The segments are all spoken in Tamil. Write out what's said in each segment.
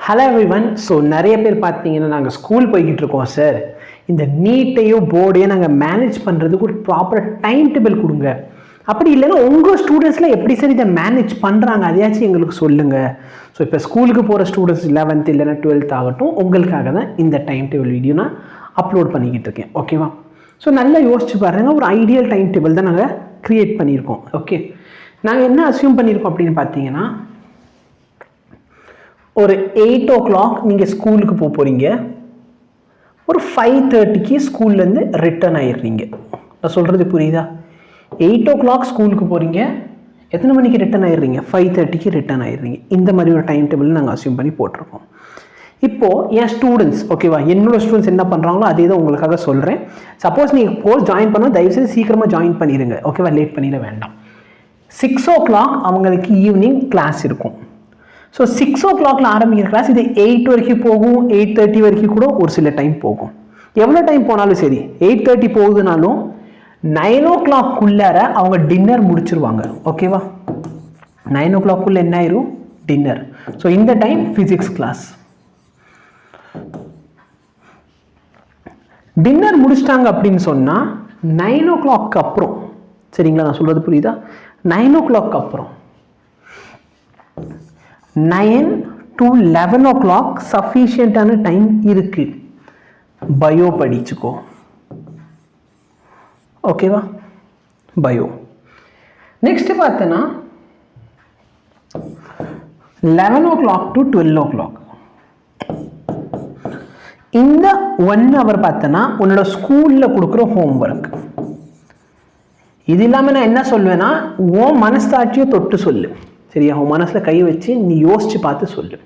Hello everyone. ஸோ நிறைய பேர் பார்த்தீங்கன்னா நாங்கள் ஸ்கூல் போய்கிட்டு இருக்கோம் சார், இந்த நீட்டையோ போர்டையோ நாங்கள் மேனேஜ் பண்ணுறதுக்கு ஒரு ப்ராப்பர் டைம் டேபிள் கொடுங்க, அப்படி இல்லைன்னா உங்கள் ஸ்டூடெண்ட்ஸில் எப்படி சார் இதை மேனேஜ் பண்ணுறாங்க அதையாச்சும் எங்களுக்கு சொல்லுங்கள். ஸோ இப்போ ஸ்கூலுக்கு போகிற ஸ்டூடெண்ட்ஸ் 11th இல்லைன்னா 12th ஆகட்டும், உங்களுக்காக தான் இந்த டைம் டேபிள் வீடியோ நான் அப்லோட் பண்ணிக்கிட்டு இருக்கேன். ஓகேவா? ஸோ நல்லா யோசிச்சு பாருங்கள், ஒரு ஐடியல் டைம் டேபிள் தான் நாங்கள் க்ரியேட் பண்ணியிருக்கோம். ஓகே, நாங்கள் என்ன அஸ்யூம் பண்ணியிருக்கோம் அப்படின்னு பார்த்தீங்கன்னா, ஒரு 8 o'clock நீங்கள் ஸ்கூலுக்கு போகிறீங்க, ஒரு 5:30க்கு ஸ்கூல்லேருந்து ரிட்டர்ன் ஆயிடுறீங்க. நான் சொல்கிறது புரியுதா? 8 o'clock ஸ்கூலுக்கு போகிறீங்க, எத்தனை மணிக்கு ரிட்டர்ன் ஆயிடுறீங்க? 5:30க்கு ரிட்டர்ன் ஆயிடுறீங்க. இந்த மாதிரி ஒரு டைம் டேபிள் நாங்கள் அஸ்யூம் பண்ணி போட்டிருக்கோம். இப்போது என் ஸ்டூடெண்ட்ஸ், ஓகேவா, என்னோட ஸ்டூடெண்ட்ஸ் என்ன பண்ணுறாங்களோ அதே தான் உங்களுக்காக சொல்கிறேன். சப்போஸ் நீங்கள் கோர்ஸ் ஜாயின் பண்ணால் தயவுசெய்து சீக்கிரமாக ஜாயின் பண்ணிடுங்க. ஓகேவா? லேட் பண்ணிட வேண்டாம். 6 o'clock அவங்களுக்கு ஈவினிங் கிளாஸ் இருக்கும். ஸோ 6 o'clockல ஆரம்பிக்கிற கிளாஸ் இது 8 வரைக்கும் போகும், 8:30 வரைக்கும் கூட ஒரு சில டைம் போகும். எவ்வளோ டைம் போனாலும் சரி, 8:30 போகுதுனாலும் 9 o'clockக்குள்ளார அவங்க டின்னர் முடிச்சிருவாங்க. ஓகேவா? 9 o'clockக்குள்ள என்ன ஆயிரும்? டின்னர். ஸோ இந்த டைம் ஃபிசிக்ஸ் கிளாஸ். டின்னர் முடிச்சிட்டாங்க அப்படின்னு சொன்னால் 9 o'clock அப்புறம், சரிங்களா, நான் சொல்கிறது புரியுதா? 9 o'clock அப்புறம் 9 to 11 o'clock சஃபிஷியண்டான டைம் இருக்கு. பயோ படிச்சுக்கோ. ஓகேவா? பயோ. நெக்ஸ்ட் பார்த்தனா 11 o'clock to 12 o'clock. இந்த 1 hour பார்த்தனா உன்னோட ஸ்கூல்ல கொடுக்குற ஹோம்ஒர்க். இது இல்லாமல் நான் என்ன சொல்வேன்னா, உன் மனசாட்சியை தொட்டு சொல்லு. சரியா? உன் மனசில் கை வச்சு நீ யோசிச்சு பார்த்து சொல்லு.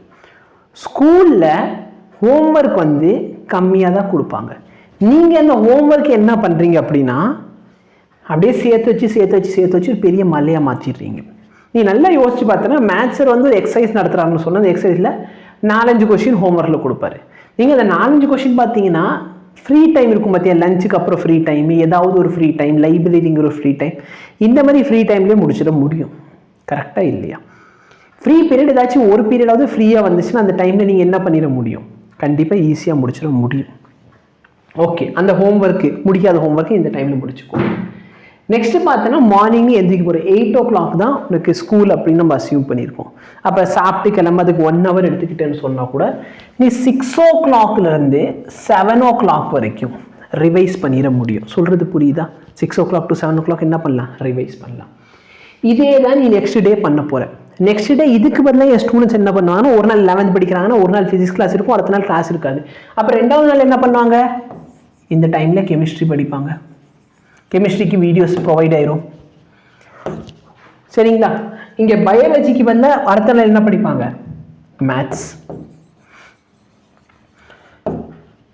ஸ்கூலில் ஹோம்ஒர்க் கம்மியாக தான் கொடுப்பாங்க. நீங்கள் அந்த ஹோம்ஒர்க் என்ன பண்ணுறீங்க அப்படின்னா, அப்படியே சேர்த்து வச்சு ஒரு பெரிய மலையாக மாற்றிடுறீங்க. நீ நல்லா யோசிச்சு பார்த்தனா, மேத்ஸர் ஒரு எக்ஸசைஸ் நடத்துகிறாங்கன்னு சொன்னால் அந்த எக்ஸசைஸில் 4-5 கொஷின் ஹோம்ஒர்க்கில் கொடுப்பாரு. நீங்கள் அந்த 4-5 கொஷின் பார்த்தீங்கன்னா ஃப்ரீ டைம் இருக்கும் பார்த்தியா, லஞ்சுக்கு அப்புறம் ஃப்ரீ டைம், ஏதாவது ஒரு ஃப்ரீ டைம், லைப்ரரிங்கிற ஒரு ஃப்ரீ டைம், இந்த மாதிரி ஃப்ரீ டைம்லேயே முடிச்சிட முடியும். கரெக்டாக இல்லையா? ஃப்ரீ பீரியட் ஏதாச்சும் ஒரு பீரியடாவது ஃப்ரீயாக வந்துச்சுன்னா அந்த டைமில் நீங்கள் என்ன பண்ணிட முடியும்? கண்டிப்பாக ஈஸியாக முடிச்சிட முடியும். ஓகே, அந்த ஹோம்ஒர்க்கு முடிக்காத ஹோம்ஒர்க்கு இந்த டைமில் முடிச்சுக்கோ. நெக்ஸ்ட்டு பார்த்தோன்னா மார்னிங் எந்திரிக்க போகிற 8 o'clock தான் உனக்கு ஸ்கூல் அப்படின்னு நம்ம அஸ்யூம் பண்ணியிருக்கோம். அப்போ சாப்பிட்டு கிளம்ப அதுக்கு 1 hour எடுத்துக்கிட்டேன்னு சொன்னால் கூட நீ 6 o'clockலேருந்து 7 o'clock வரைக்கும் ரிவைஸ் பண்ணிட முடியும். சொல்கிறது புரியுதா? 6 o'clock to 7 o'clock என்ன பண்ணலாம்? ரிவைஸ் பண்ணலாம். இதே தான் நீ நெக்ஸ்ட் டே பண்ண போகிற. நெக்ஸ்ட் டே இதுக்கு பதிலாக என் ஸ்டூடெண்ட்ஸ் என்ன பண்ணுவாங்கன்னா, ஒரு நாள் 11th படிக்கிறாங்கன்னா ஒரு நாள் ஃபிசிக்ஸ் கிளாஸ் இருக்கும், அடுத்த நாள் கிளாஸ் இருக்காது. அப்புறம் 2வது நாள் என்ன பண்ணுவாங்க? இந்த டைமில் கெமிஸ்ட்ரி படிப்பாங்க. கெமிஸ்ட்ரிக்கு வீடியோஸ் ப்ரொவைட் ஆயிரும். சரிங்களா? இங்கே பயாலஜிக்கு பதிலாக அடுத்த நாள் என்ன படிப்பாங்க? மேத்ஸ்.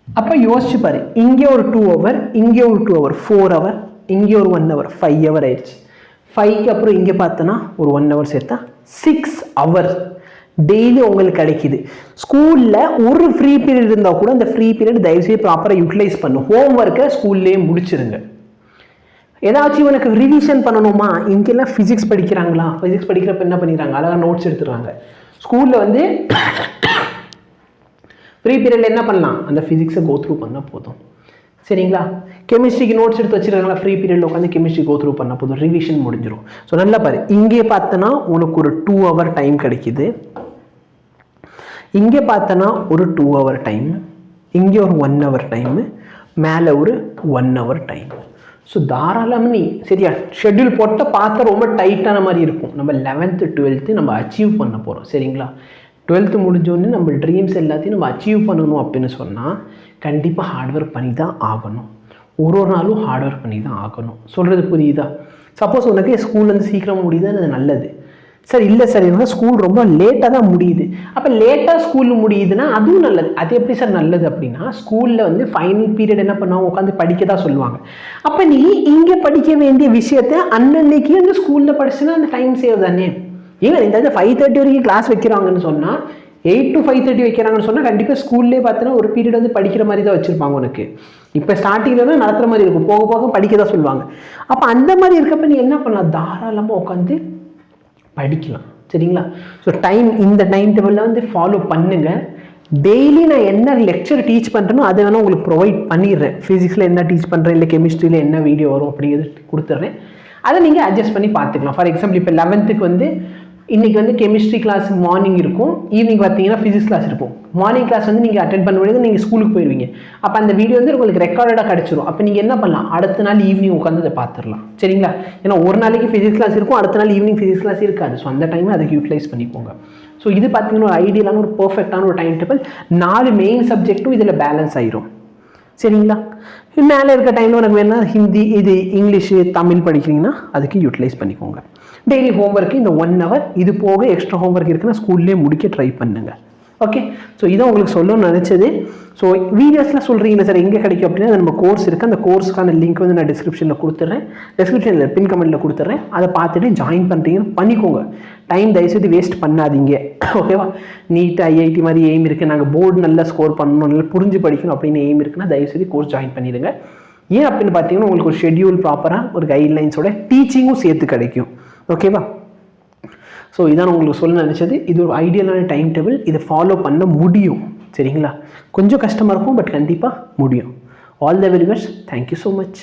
அப்போ யோசிச்சு பாரு, இங்கே ஒரு 2 hour, இங்கே ஒரு 2 hour, 4 hour, இங்கே ஒரு 1 hour, 5 hour ஆயிடுச்சு. 5க்கு அப்புறம் இங்கே பார்த்தோன்னா ஒரு 1 hour சேர்த்தா 6 hours டெய்லி உங்களுக்கு கிடைக்குது. ஸ்கூலில் ஒரு ஃப்ரீ பீரியட் இருந்தால் கூட அந்த ஃப்ரீ பீரியட் தயவுசெய்து ப்ராப்பராக யூட்டிலைஸ் பண்ணும். ஹோம்ஒர்க்கை ஸ்கூல்லேயே முடிச்சிருங்க. ஏதாச்சும் உனக்கு ரிவிஷன் பண்ணணுமா? இங்கெல்லாம் ஃபிசிக்ஸ் படிக்கிறாங்களா? ஃபிசிக்ஸ் படிக்கிறப்ப என்ன பண்ணிடுறாங்க? அழகாக நோட்ஸ் எடுத்துடுறாங்க. ஸ்கூலில் ஃப்ரீ பீரியடில் என்ன பண்ணலாம்? அந்த ஃபிசிக்ஸை கோ த்ரூ பண்ணால் போதும். சரிங்களா? கெமிஸ்ட்ரிக்கு நோட்ஸ் எடுத்து வச்சுருக்காங்களா? ஃப்ரீ பீரியடில் உட்காந்து கெமிஸ்ட்ரி கோ த்ரூ பண்ண போதும், ரிவிஷன் முடிஞ்சிடும். ஸோ நல்லா பாரு, இங்கே பார்த்தோன்னா உனக்கு ஒரு 2 hour டைம் கிடைக்குது, இங்கே பார்த்தோன்னா ஒரு 2 hour டைம், இங்கே ஒரு 1 hour டைமு, மேலே ஒரு 1 hour டைம். ஸோ தாராளமாக நீ சரியா ஷெட்யூல் போட்ட பார்த்தா ரொம்ப டைட்டான மாதிரி இருக்கும். நம்ம 11th 12th நம்ம அச்சீவ் பண்ண போகிறோம். சரிங்களா? 12th முடிஞ்சோடனே நம்ம ட்ரீம்ஸ் எல்லாத்தையும் நம்ம அச்சீவ் பண்ணணும் அப்படின்னு சொன்னால் கண்டிப்பாக ஹார்ட் ஒர்க் பண்ணி தான் ஆகணும். ஒரு நாளும் ஹார்ட் ஒர்க் பண்ணி தான் ஆகணும். சொல்கிறது புரியுதா? சப்போஸ் உனக்கு ஸ்கூல்லேருந்து சீக்கிரம் முடியுதுன்னு அது நல்லது. சார் இல்லை சார், எனக்கு ஸ்கூல் ரொம்ப லேட்டாக தான் முடியுது. அப்போ லேட்டாக ஸ்கூல் முடியுதுன்னா அதுவும் நல்லது. அது எப்படி சார் நல்லது அப்படின்னா, ஸ்கூலில் ஃபைனல் பீரியட் என்ன பண்ணுவாங்க? உட்காந்து படிக்க தான் சொல்லுவாங்க. அப்போ நீ இங்கே படிக்க வேண்டிய விஷயத்த அன்னன்னைக்கு அந்த ஸ்கூலில் படிச்சுன்னா அந்த டைம் சேவ் தானே. ஏங்க இந்த 5:30 வரைக்கும் கிளாஸ் வைக்கிறாங்கன்னு சொன்னால், 8 to 5:30 வைக்கிறாங்கன்னு சொன்னால் கண்டிப்பாக ஸ்கூல்லேயே பார்த்தீங்கன்னா ஒரு பீரியட் படிக்கிற மாதிரி தான் வச்சுருப்பாங்க உனக்கு. இப்போ ஸ்டார்டிங்கில் தான் நடத்துகிற மாதிரி இருக்கும், போக போக படிக்க தான் சொல்லுவாங்க. அப்போ அந்த மாதிரி இருக்கப்ப நீ என்ன பண்ணலாம்? தாராளமாக உட்காந்து படிக்கலாம். சரிங்களா? ஸோ இந்த டைம் டேபிளில் வந்து ஃபாலோ பண்ணுங்கள். டெய்லி நான் என்ன லெக்சர் டீச் பண்ணுறேனோ அதை வேணால் உங்களுக்கு ப்ரொவைட் பண்ணிடுறேன். ஃபிசிக்ஸில் என்ன டீச் பண்ணுறேன், இல்லை கெமிஸ்ட்ரியில் என்ன வீடியோ வரும் அப்படிங்கிறது கொடுத்துட்றேன். அதை நீங்கள் அட்ஜஸ்ட் பண்ணி பார்த்துக்கலாம். ஃபார் எக்ஸாம்பிள் இப்போ 11th வந்து இன்றைக்கி வந்து கெமிஸ்ட்ரி கிளாஸ் மார்னிங் இருக்கும், ஈவினிங் பார்த்தீங்கன்னா ஃபிசிக்ஸ் கிளாஸ் இருக்கும். மார்னிங் கிளாஸ் வந்து நீங்கள் அட்டென்ட் பண்ண முடியாது, நீங்கள் ஸ்கூலுக்கு போயிடுவீங்க. அப்போ அந்த வீடியோ வந்து உங்களுக்கு ரெக்கார்டடாக கிடச்சிரும். அப்போ நீங்கள் என்ன பண்ணலாம், அடுத்த நாள் ஈவினிங் உட்காந்து அதை பார்த்துடலாம். சரிங்களா? ஏன்னா ஒரு நாளைக்கு ஃபிசிக்ஸ் கிளாஸ் இருக்கும், அடுத்த நாள் ஈவினிங் ஃபிசிக்ஸ் கிளாஸ் இருக்காது. ஸோ அந்த டைமை அதுக்கு யூட்டிலைஸ் பண்ணிக்கோங்க. ஸோ இது பார்த்தீங்கன்னா ஒரு ஐடியலான ஒரு பர்ஃபெக்டான ஒரு டைம் டேபிள். 4 மெயின் சப்ஜெக்ட்டும் இதில் பேலன்ஸ் ஆயிரும். சரிங்களா? மேலே இருக்க டைமில் உனக்கு வேணா ஹிந்தி, இது இங்கிலீஷு, தமிழ் படிக்கிறீங்கன்னா அதுக்கு யூட்டிலைஸ் பண்ணிக்கோங்க. டெய்லி ஹோம்ஒர்க்கு இந்த 1 hour, இது போக எக்ஸ்ட்ரா ஹோம்ஒர்க் இருக்குன்னா ஸ்கூல்லேயே முடிக்க ட்ரை பண்ணுங்கள். ஓகே, ஸோ இதான் உங்களுக்கு சொல்லணும்னு நினச்சது. ஸோ வீடியோஸ்லாம் சொல்கிறீங்களா சார் எங்கே கிடைக்கும் அப்படின்னா நம்ம கோர்ஸ் இருக்குது. அந்த கோர்ஸுக்கான லிங்க் வந்து நான் டிஸ்கிரிப்ஷனில் கொடுத்துட்றேன், டிஸ்கிரிப்ஷனில் பின் கமெண்ட்டில் கொடுத்துட்றேன். அதை பார்த்துட்டு ஜாயின் பண்ணுறீங்கன்னு பண்ணிக்கோங்க. டைம் தயவுசெய்து வேஸ்ட் பண்ணாதீங்க. ஓகேவா? நீட் IIT மாதிரி எய்ம் இருக்குது, நாங்கள் போர்டு நல்லா ஸ்கோர் பண்ணணும், நல்லா புரிஞ்சு படிக்கணும் அப்படின்னு எய்ம் இருக்குன்னா தயவுசெய்து கோர்ஸ் ஜாயின் பண்ணிடுங்க. ஏன் அப்படின்னு பார்த்தீங்கன்னா உங்களுக்கு ஒரு ஷெட்யூல் ப்ராப்பராக ஒரு கைட்லைன்ஸோட டீச்சிங்கும் சேர்த்து கிடைக்கும். ஓகேவா? ஸோ இதான் உங்களுக்கு சொல்ல நினச்சது. இது ஒரு ஐடியலான டைம் டேபிள், இதை ஃபாலோ பண்ண முடியும். சரிங்களா? கொஞ்சம் கஷ்டமாக இருக்கும், பட் கண்டிப்பாக முடியும். All the very best. Thank you so much.